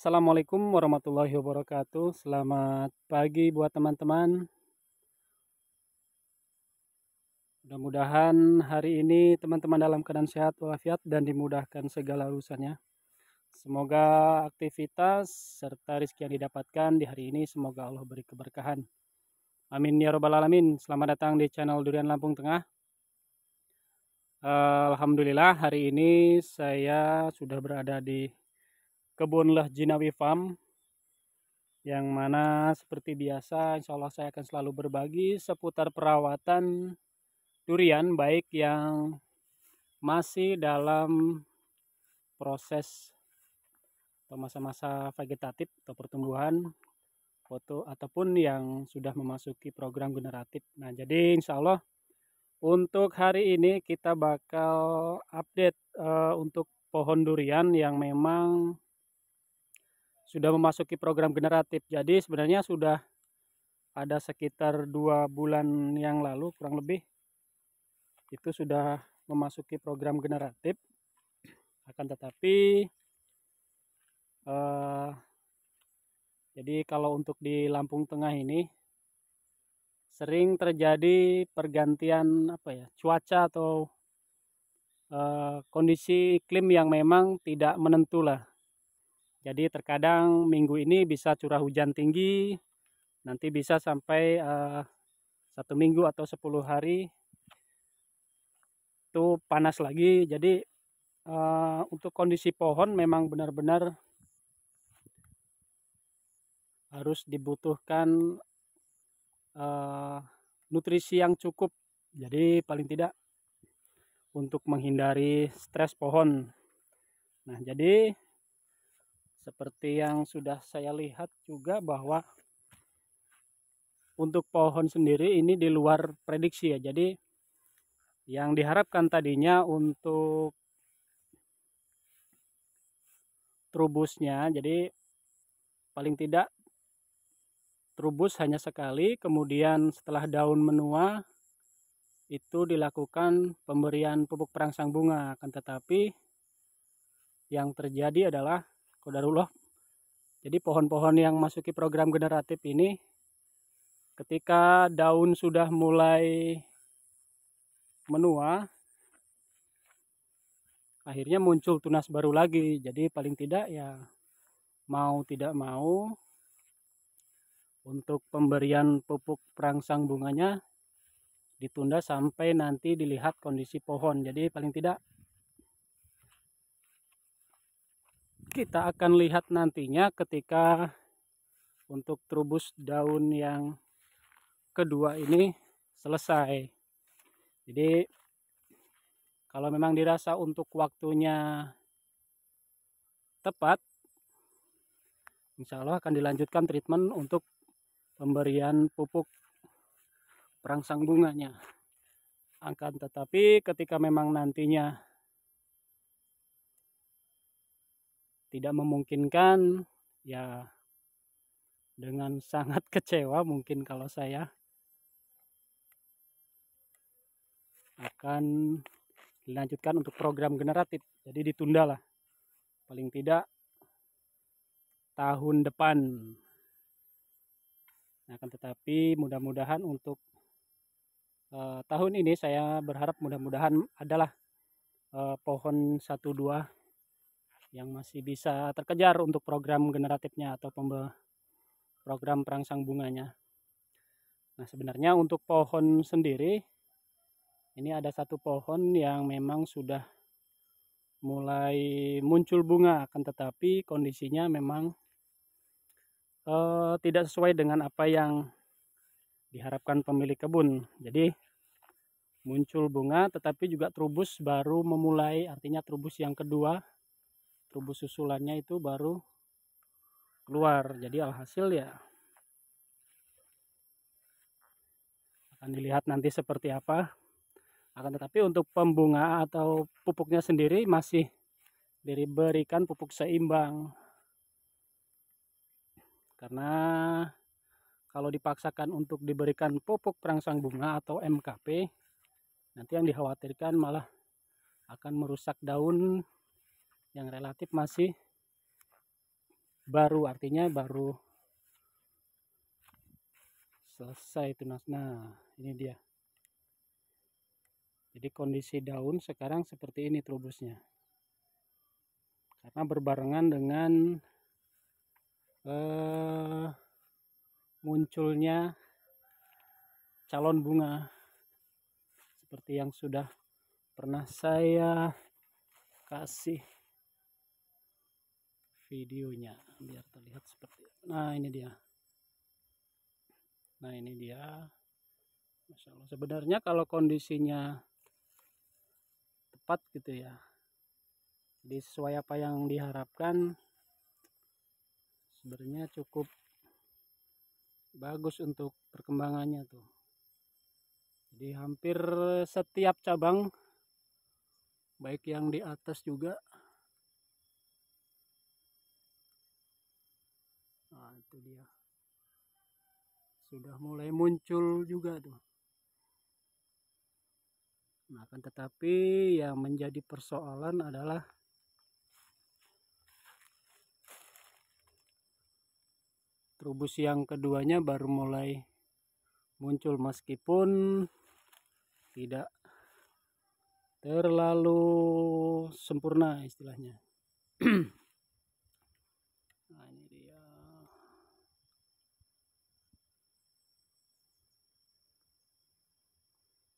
Assalamualaikum warahmatullahi wabarakatuh. Selamat pagi buat teman-teman. Mudah-mudahan hari ini teman-teman dalam keadaan sehat walafiat dan dimudahkan segala urusannya. Semoga aktivitas serta rezeki yang didapatkan di hari ini semoga Allah beri keberkahan. Amin ya robbal alamin. Selamat datang di channel Durian Lampung Tengah. Alhamdulillah hari ini saya sudah berada di kebun Leh Jinawi Farm, yang mana seperti biasa insya Allah saya akan selalu berbagi seputar perawatan durian, baik yang masih dalam proses atau masa-masa vegetatif atau pertumbuhan ataupun yang sudah memasuki program generatif. Nah, jadi insya Allah untuk hari ini kita bakal update untuk pohon durian yang memang sudah memasuki program generatif. Jadi sebenarnya sudah ada sekitar 2 bulan yang lalu kurang lebih itu sudah memasuki program generatif. Akan tetapi jadi kalau untuk di Lampung Tengah ini sering terjadi pergantian cuaca atau kondisi iklim yang memang tidak menentu lah. Jadi terkadang minggu ini bisa curah hujan tinggi, nanti bisa sampai 1 minggu atau 10 hari itu panas lagi. Jadi untuk kondisi pohon memang benar-benar harus dibutuhkan nutrisi yang cukup. Jadi paling tidak untuk menghindari stres pohon. Nah, jadi seperti yang sudah saya lihat juga bahwa untuk pohon sendiri ini di luar prediksi ya. Jadi yang diharapkan tadinya untuk trubusnya, jadi paling tidak trubus hanya sekali, kemudian setelah daun menua itu dilakukan pemberian pupuk perangsang bunga. Akan tetapi yang terjadi adalah qadarullah, jadi pohon-pohon yang masuki program generatif ini ketika daun sudah mulai menua akhirnya muncul tunas baru lagi. Jadi paling tidak ya mau tidak mau untuk pemberian pupuk perangsang bunganya ditunda sampai nanti dilihat kondisi pohon. Jadi paling tidak kita akan lihat nantinya ketika untuk trubus daun yang kedua ini selesai. Jadi kalau memang dirasa untuk waktunya tepat, insya Allah akan dilanjutkan treatment untuk pemberian pupuk perangsang bunganya. Akan tetapi ketika memang nantinya tidak memungkinkan, ya dengan sangat kecewa mungkin kalau saya akan dilanjutkan untuk program generatif. Jadi ditunda lah paling tidak tahun depan. Akan tetapi mudah-mudahan untuk tahun ini saya berharap mudah-mudahan adalah pohon 1-2 yang masih bisa terkejar untuk program generatifnya atau program perangsang bunganya. Nah, sebenarnya untuk pohon sendiri ini ada satu pohon yang memang sudah mulai muncul bunga, akan tetapi kondisinya memang tidak sesuai dengan apa yang diharapkan pemilik kebun. Jadi muncul bunga tetapi juga trubus baru memulai, artinya trubus yang kedua, trubus susulannya itu baru keluar. Jadi alhasil ya akan dilihat nanti seperti apa. Akan tetapi untuk pembunga atau pupuknya sendiri masih diberikan pupuk seimbang. Karena kalau dipaksakan untuk diberikan pupuk perangsang bunga atau MKP, nanti yang dikhawatirkan malah akan merusak daun yang relatif masih baru, artinya baru selesai tunas. Nah, ini dia. Jadi kondisi daun sekarang seperti ini trubusnya, karena berbarengan dengan munculnya calon bunga seperti yang sudah pernah saya kasih videonya, biar terlihat seperti itu. Nah ini dia. Masya Allah. Sebenarnya kalau kondisinya tepat gitu ya, jadi sesuai apa yang diharapkan, sebenarnya cukup bagus untuk perkembangannya tuh. Jadi hampir setiap cabang, baik yang di atas juga. Nah itu dia, sudah mulai muncul juga tuh. Nah akan tetapi yang menjadi persoalan adalah trubus yang keduanya baru mulai muncul, meskipun tidak terlalu sempurna istilahnya. Nah ini dia.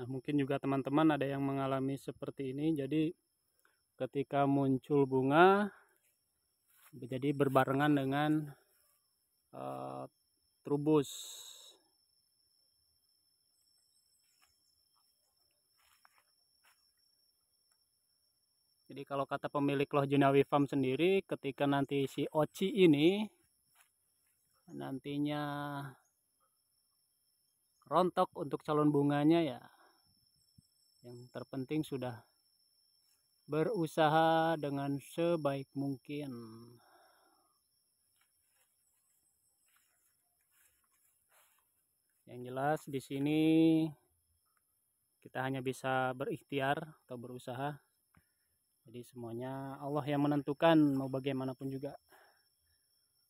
Nah mungkin juga teman-teman ada yang mengalami seperti ini. Jadi ketika muncul bunga, jadi berbarengan dengan trubus. Jadi kalau kata pemilik Loh Jinawi Farm sendiri, ketika nanti si Oci ini nantinya rontok untuk calon bunganya, ya yang terpenting sudah berusaha dengan sebaik mungkin. Yang jelas di sini kita hanya bisa berikhtiar atau berusaha. Jadi semuanya Allah yang menentukan, mau bagaimanapun juga.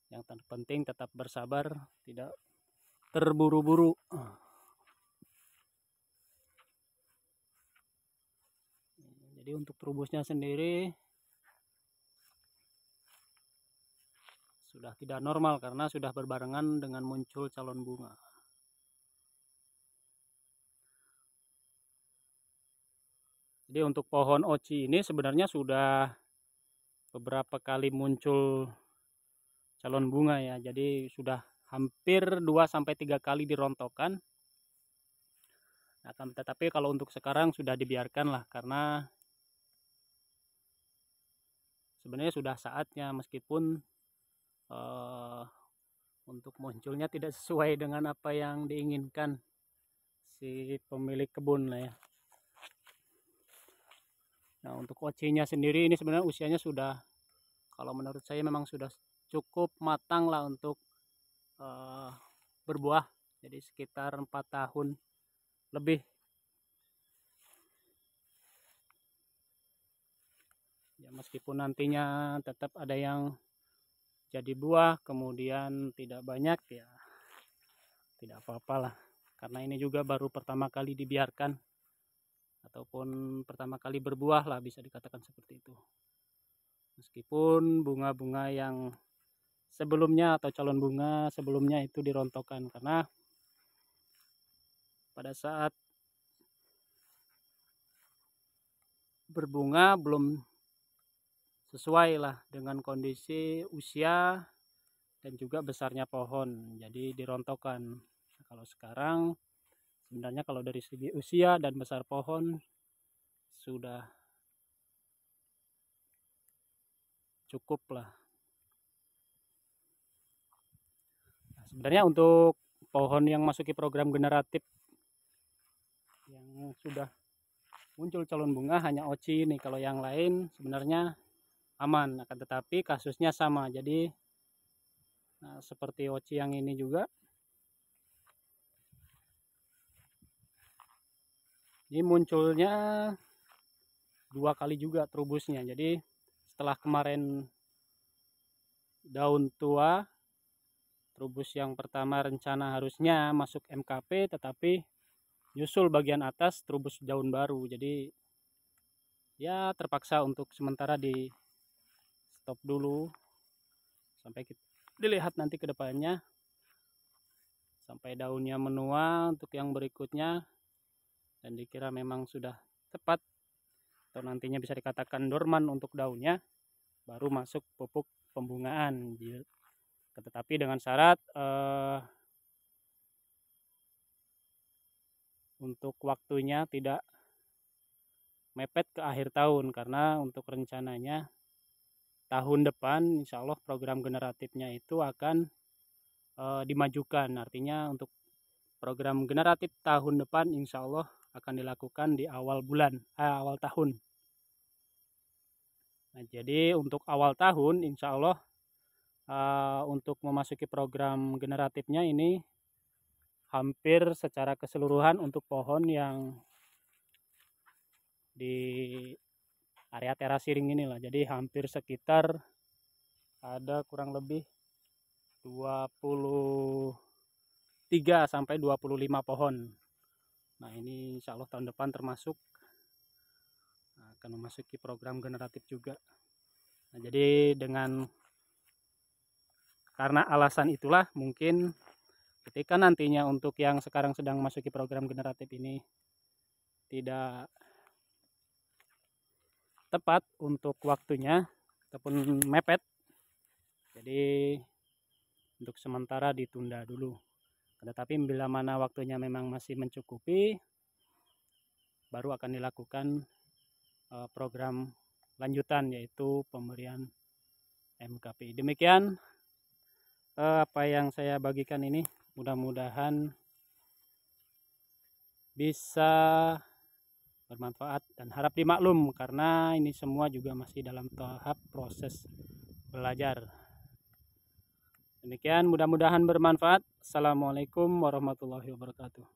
Yang terpenting tetap bersabar, tidak terburu-buru. Jadi untuk trubusnya sendiri sudah tidak normal karena sudah berbarengan dengan muncul calon bunga. Jadi untuk pohon oci ini sebenarnya sudah beberapa kali muncul calon bunga ya. Jadi sudah hampir 2-3 kali dirontokkan. Akan tetapi kalau untuk sekarang sudah dibiarkan lah, karena sebenarnya sudah saatnya, meskipun untuk munculnya tidak sesuai dengan apa yang diinginkan si pemilik kebun lah ya. Nah untuk ocinya sendiri ini sebenarnya usianya sudah, kalau menurut saya memang sudah cukup matang lah untuk berbuah. Jadi sekitar 4 tahun lebih. Ya meskipun nantinya tetap ada yang jadi buah kemudian tidak banyak, ya tidak apa-apalah, karena ini juga baru pertama kali dibiarkan ataupun pertama kali berbuah lah, bisa dikatakan seperti itu. Meskipun bunga-bunga yang sebelumnya atau calon bunga sebelumnya itu dirontokkan, karena pada saat berbunga belum sesuai lah dengan kondisi usia dan juga besarnya pohon, jadi dirontokkan. Nah, kalau sekarang sebenarnya kalau dari segi usia dan besar pohon sudah cukup lah. Nah, sebenarnya untuk pohon yang masuki program generatif yang sudah muncul calon bunga hanya oci ini. Kalau yang lain sebenarnya aman, akan tetapi kasusnya sama. Jadi seperti oci yang ini juga, ini munculnya 2 kali juga trubusnya. Jadi setelah kemarin daun tua. Trubus yang pertama rencana harusnya masuk MKP, tetapi nyusul bagian atas trubus daun baru. Jadi ya terpaksa untuk sementara di stop dulu sampai kita dilihat nanti ke depannya sampai daunnya menua untuk yang berikutnya, dan dikira memang sudah tepat atau nantinya bisa dikatakan dorman untuk daunnya, baru masuk pupuk pembungaan. Tetapi dengan syarat untuk waktunya tidak mepet ke akhir tahun, karena untuk rencananya tahun depan insya Allah program generatifnya itu akan dimajukan. Artinya untuk program generatif tahun depan insya Allah akan dilakukan di awal tahun. Nah, jadi untuk awal tahun insya Allah untuk memasuki program generatifnya ini hampir secara keseluruhan untuk pohon yang di area terasiring inilah. Jadi hampir sekitar ada kurang lebih 23 sampai 25 pohon. Nah, ini insya Allah tahun depan termasuk akan memasuki program generatif juga. Nah, jadi karena alasan itulah mungkin ketika nantinya untuk yang sekarang sedang memasuki program generatif ini tidak tepat untuk waktunya ataupun mepet, jadi untuk sementara ditunda dulu. Tetapi bila mana waktunya memang masih mencukupi, baru akan dilakukan program lanjutan, yaitu pemberian MKP. Demikian apa yang saya bagikan ini, mudah-mudahan bisa bermanfaat dan harap dimaklum karena ini semua juga masih dalam tahap proses belajar. Demikian, mudah-mudahan bermanfaat. Assalamualaikum warahmatullahi wabarakatuh.